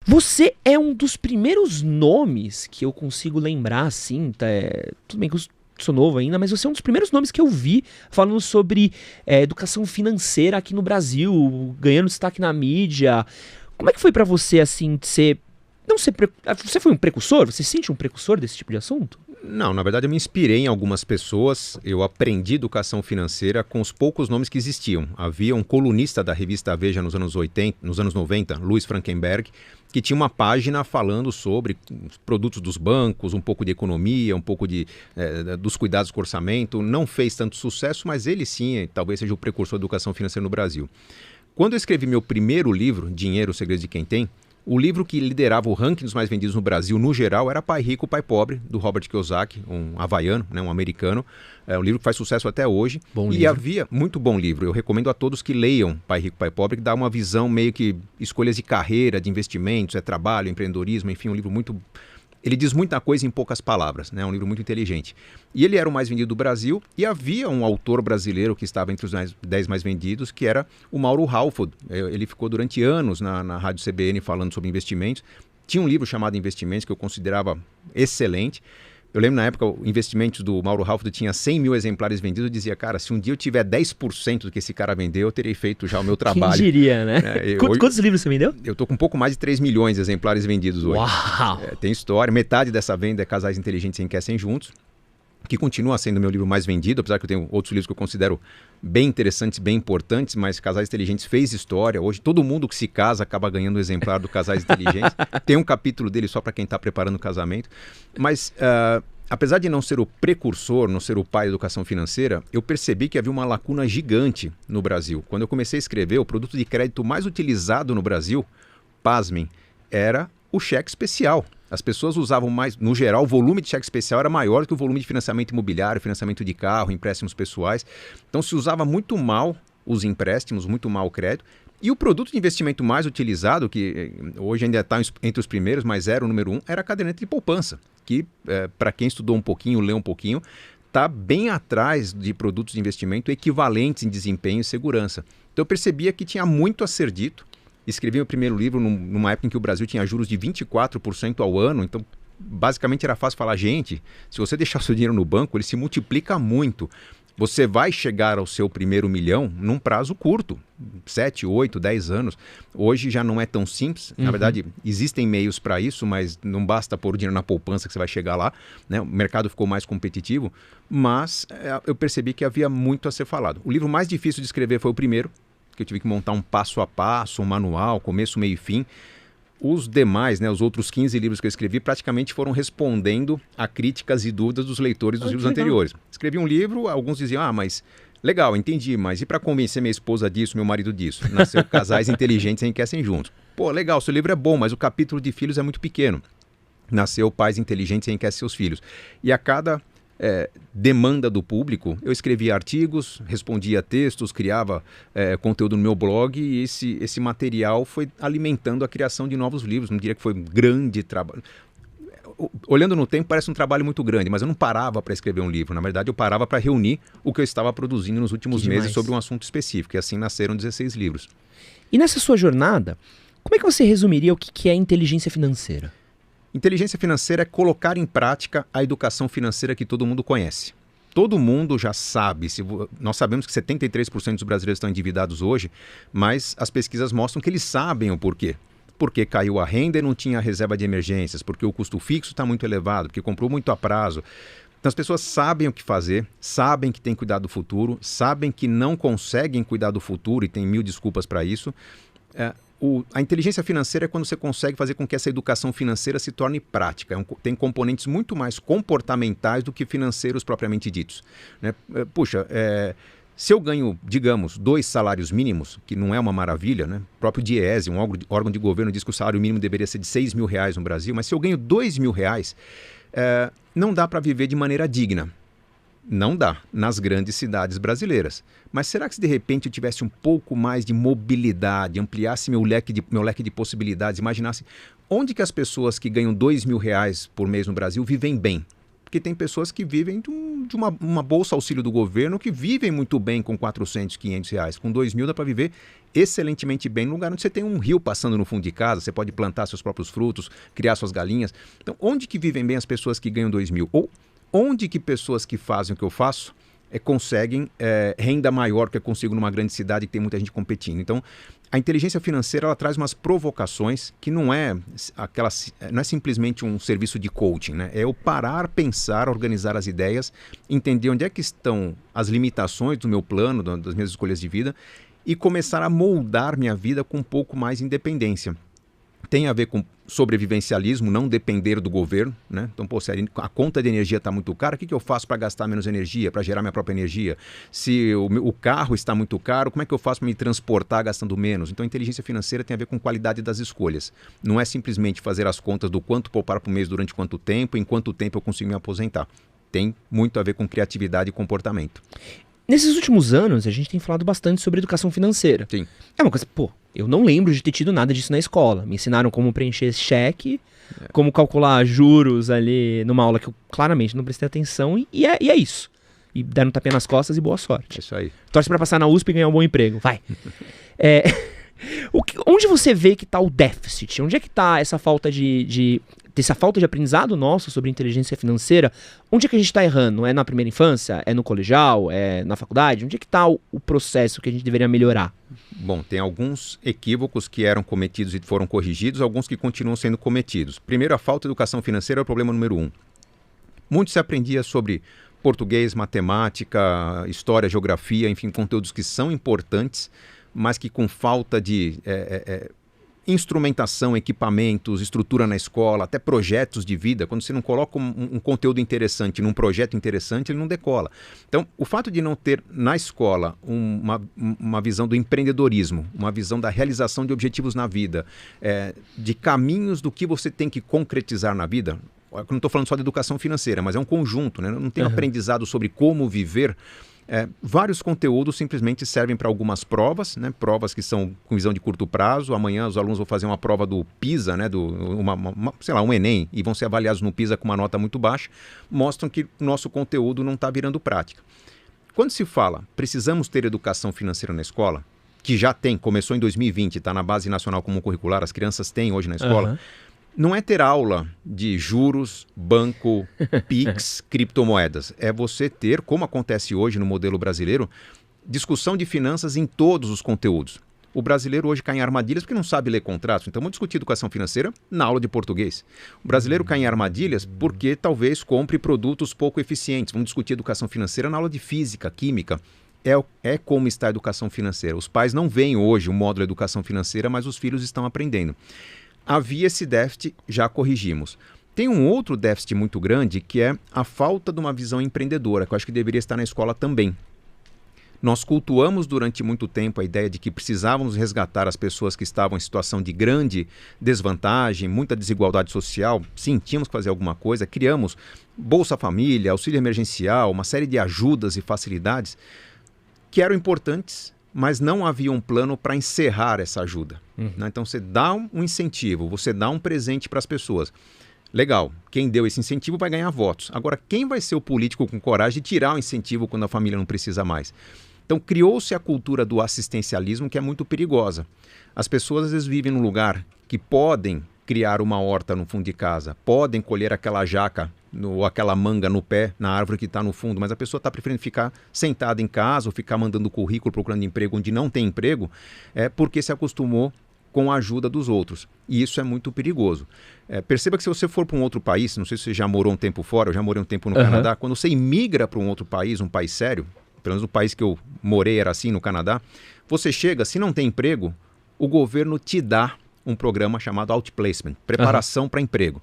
Você é um dos primeiros nomes que eu consigo lembrar, assim, tudo bem que eu sou novo ainda, mas você é um dos primeiros nomes que eu vi falando sobre educação financeira aqui no Brasil, ganhando destaque na mídia. Como é que foi pra você, assim, de ser... Não ser... Você foi um precursor? Você se sente um precursor desse tipo de assunto? Não, na verdade eu me inspirei em algumas pessoas, eu aprendi educação financeira com os poucos nomes que existiam. Havia um colunista da revista Veja nos anos 80, nos anos 90, Luiz Frankenberg, que tinha uma página falando sobre os produtos dos bancos, um pouco de economia, um pouco dos cuidados com o orçamento. Não fez tanto sucesso, mas ele sim, talvez seja o precursor da educação financeira no Brasil. Quando eu escrevi meu primeiro livro, Dinheiro, o Segredo de Quem Tem, o livro que liderava o ranking dos mais vendidos no Brasil, no geral, era Pai Rico, Pai Pobre, do Robert Kiyosaki, um havaiano, né, um americano. É um livro que faz sucesso até hoje. Bom e livro. havia muito bom livro. Eu recomendo a todos que leiam Pai Rico, Pai Pobre, que dá uma visão meio que escolhas de carreira, de investimentos, trabalho, empreendedorismo, enfim, um livro muito... Ele diz muita coisa em poucas palavras, né? É um livro muito inteligente. E ele era o mais vendido do Brasil e havia um autor brasileiro que estava entre os 10 mais vendidos, que era o Mauro Halford. Ele ficou durante anos na Rádio CBN falando sobre investimentos. Tinha um livro chamado Investimentos que eu considerava excelente. Eu lembro na época, o Investimentos do Mauro Halford tinha 100 mil exemplares vendidos. Eu dizia, cara, se um dia eu tiver 10% do que esse cara vendeu, eu terei feito já o meu trabalho. Quem diria, né? Quantos livros você vendeu? Eu tô com um pouco mais de 3 milhões de exemplares vendidos hoje. Uau! Tem história. Metade dessa venda é Casais Inteligentes Enriquecem Juntos, que continua sendo o meu livro mais vendido, apesar que eu tenho outros livros que eu considero bem interessantes, bem importantes, mas Casais Inteligentes fez história. Hoje todo mundo que se casa acaba ganhando um exemplar do Casais Inteligentes. Tem um capítulo dele só para quem está preparando o casamento. Mas apesar de não ser o precursor, não ser o pai da educação financeira, eu percebi que havia uma lacuna gigante no Brasil. Quando eu comecei a escrever, o produto de crédito mais utilizado no Brasil, pasmem, era o cheque especial. As pessoas usavam mais, no geral, o volume de cheque especial era maior que o volume de financiamento imobiliário, financiamento de carro, empréstimos pessoais. Então se usava muito mal os empréstimos, muito mal o crédito. E o produto de investimento mais utilizado, que hoje ainda está entre os primeiros, mas era o número 1, era a caderneta de poupança, que para quem estudou um pouquinho, leu um pouquinho, está bem atrás de produtos de investimento equivalentes em desempenho e segurança. Então eu percebia que tinha muito a ser dito. Escrevi meu primeiro livro numa época em que o Brasil tinha juros de 24% ao ano, então basicamente era fácil falar, gente, se você deixar o seu dinheiro no banco, ele se multiplica muito. Você vai chegar ao seu primeiro milhão num prazo curto, 7, 8, 10 anos. Hoje já não é tão simples. Na verdade, existem meios para isso, mas não basta pôr o dinheiro na poupança que você vai chegar lá, né? O mercado ficou mais competitivo, mas eu percebi que havia muito a ser falado. O livro mais difícil de escrever foi o primeiro, que eu tive que montar um passo a passo, um manual, começo, meio e fim. Os demais, né, os outros 15 livros que eu escrevi, praticamente foram respondendo a críticas e dúvidas dos leitores dos livros anteriores. Escrevi um livro, alguns diziam, mas legal, entendi, mas e para convencer minha esposa disso, meu marido disso? Nasceu Casais Inteligentes Enriquecem Juntos. Pô, legal, seu livro é bom, mas o capítulo de filhos é muito pequeno. Nasceu Pais Inteligentes Enriquecem Seus Filhos. E a cada demanda do público, eu escrevia artigos, respondia textos, criava conteúdo no meu blog e esse material foi alimentando a criação de novos livros. Não diria que foi um grande trabalho. Olhando no tempo parece um trabalho muito grande, mas eu não parava para escrever um livro. Na verdade eu parava para reunir o que eu estava produzindo nos últimos meses sobre um assunto específico e assim nasceram 16 livros. E nessa sua jornada, como é que você resumiria o que é inteligência financeira? Inteligência financeira é colocar em prática a educação financeira que todo mundo conhece. Todo mundo já sabe, nós sabemos que 73% dos brasileiros estão endividados hoje, mas as pesquisas mostram que eles sabem o porquê. Porque caiu a renda e não tinha reserva de emergências, porque o custo fixo está muito elevado, porque comprou muito a prazo. Então as pessoas sabem o que fazer, sabem que tem que cuidar do futuro, sabem que não conseguem cuidar do futuro e tem mil desculpas para isso. A inteligência financeira é quando você consegue fazer com que essa educação financeira se torne prática. Tem componentes muito mais comportamentais do que financeiros propriamente ditos, né? Puxa, se eu ganho, digamos, 2 salários mínimos, que não é uma maravilha, né? O próprio DIEESE, um órgão de governo, diz que o salário mínimo deveria ser de R$6 mil no Brasil, mas se eu ganho R$2 mil, não dá para viver de maneira digna. Não dá, nas grandes cidades brasileiras. Mas será que se de repente eu tivesse um pouco mais de mobilidade, ampliasse meu leque de possibilidades, imaginasse onde que as pessoas que ganham R$2 mil por mês no Brasil vivem bem? Porque tem pessoas que vivem de uma bolsa auxílio do governo que vivem muito bem com R$400, R$500. Com R$2 mil dá para viver excelentemente bem no lugar onde você tem um rio passando no fundo de casa, você pode plantar seus próprios frutos, criar suas galinhas. Então, onde que vivem bem as pessoas que ganham 2.000? Ou onde que pessoas que fazem o que eu faço conseguem renda maior que eu consigo numa grande cidade que tem muita gente competindo? Então, a inteligência financeira ela traz umas provocações que não é simplesmente um serviço de coaching, né? É eu parar, pensar, organizar as ideias, entender onde é que estão as limitações do meu plano, das minhas escolhas de vida e começar a moldar minha vida com um pouco mais de independência. Tem a ver com sobrevivencialismo, não depender do governo, né? Então, pô, se a conta de energia está muito cara, o que eu faço para gastar menos energia, para gerar minha própria energia? Se o carro está muito caro, como é que eu faço para me transportar gastando menos? Então, a inteligência financeira tem a ver com qualidade das escolhas. Não é simplesmente fazer as contas do quanto poupar por mês durante quanto tempo, em quanto tempo eu consigo me aposentar. Tem muito a ver com criatividade e comportamento. Nesses últimos anos, a gente tem falado bastante sobre educação financeira. Sim. É uma coisa, pô, eu não lembro de ter tido nada disso na escola. Me ensinaram como preencher cheque, como calcular juros ali numa aula que eu claramente não prestei atenção e é isso. E deram um tapinha nas costas e boa sorte. É isso aí. Torce pra passar na USP e ganhar um bom emprego. Vai. Onde você vê que tá o déficit? Onde é que tá essa falta essa falta de aprendizado nosso sobre inteligência financeira? Onde é que a gente está errando? É na primeira infância? É no colegial? É na faculdade? Onde é que está o processo que a gente deveria melhorar? Bom, tem alguns equívocos que eram cometidos e foram corrigidos, alguns que continuam sendo cometidos. Primeiro, a falta de educação financeira é o problema número 1. Muito se aprendia sobre português, matemática, história, geografia, enfim, conteúdos que são importantes, mas que com falta de instrumentação, equipamentos, estrutura na escola, até projetos de vida, quando você não coloca um conteúdo interessante num projeto interessante, ele não decola. Então, o fato de não ter na escola uma visão do empreendedorismo, uma visão da realização de objetivos na vida, de caminhos do que você tem que concretizar na vida, eu não estou falando só de educação financeira, mas é um conjunto, né? Não tem aprendizado sobre como viver. Vários conteúdos simplesmente servem para algumas provas, né? Provas que são com visão de curto prazo. Amanhã os alunos vão fazer uma prova do PISA, né? Um Enem, e vão ser avaliados no PISA com uma nota muito baixa, mostram que o nosso conteúdo não está virando prática. Quando se fala, precisamos ter educação financeira na escola, que já tem, começou em 2020, está na Base Nacional Comum Curricular, as crianças têm hoje na escola, não é ter aula de juros, banco, PIX, criptomoedas. É você ter, como acontece hoje no modelo brasileiro, discussão de finanças em todos os conteúdos. O brasileiro hoje cai em armadilhas porque não sabe ler contratos. Então, vamos discutir educação financeira na aula de português. O brasileiro cai em armadilhas porque talvez compre produtos pouco eficientes. Vamos discutir educação financeira na aula de física, química. É como está a educação financeira. Os pais não veem hoje o módulo de educação financeira, mas os filhos estão aprendendo. Havia esse déficit, já corrigimos. Tem um outro déficit muito grande, que é a falta de uma visão empreendedora, que eu acho que deveria estar na escola também. Nós cultuamos durante muito tempo a ideia de que precisávamos resgatar as pessoas que estavam em situação de grande desvantagem, muita desigualdade social. Sim, tínhamos que fazer alguma coisa. Criamos Bolsa Família, auxílio emergencial, uma série de ajudas e facilidades que eram importantes, mas não havia um plano para encerrar essa ajuda. Né? Então, você dá um incentivo, você dá um presente para as pessoas. Legal, quem deu esse incentivo vai ganhar votos. Agora, quem vai ser o político com coragem de tirar o incentivo quando a família não precisa mais? Então, criou-se a cultura do assistencialismo, que é muito perigosa. As pessoas, às vezes, vivem num lugar que podem criar uma horta no fundo de casa, podem colher aquela jaca ou aquela manga no pé, na árvore que está no fundo, mas a pessoa está preferindo ficar sentada em casa ou ficar mandando currículo, procurando emprego onde não tem emprego, porque se acostumou com a ajuda dos outros. E isso é muito perigoso. Perceba que se você for para um outro país, não sei se você já morou um tempo fora, eu já morei um tempo no Canadá, quando você imigra para um outro país, um país sério, pelo menos o país que eu morei era assim no Canadá, você chega, se não tem emprego, o governo te dá um programa chamado Outplacement, preparação para emprego.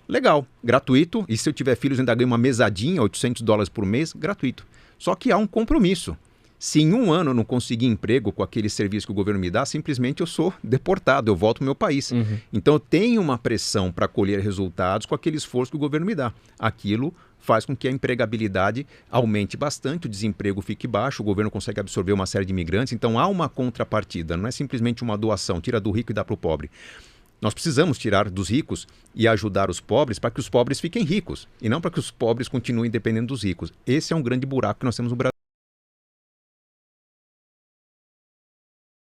Legal, gratuito, e se eu tiver filhos ainda ganho uma mesadinha, $800 por mês, gratuito. Só que há um compromisso. Se em um ano eu não conseguir emprego com aquele serviço que o governo me dá, simplesmente eu sou deportado, eu volto ao meu país. Então eu tenho uma pressão para colher resultados com aquele esforço que o governo me dá. Aquilo faz com que a empregabilidade aumente bastante, o desemprego fique baixo, o governo consegue absorver uma série de imigrantes. Então há uma contrapartida, não é simplesmente uma doação, tira do rico e dá para o pobre. Nós precisamos tirar dos ricos e ajudar os pobres para que os pobres fiquem ricos, e não para que os pobres continuem dependendo dos ricos. Esse é um grande buraco que nós temos no Brasil.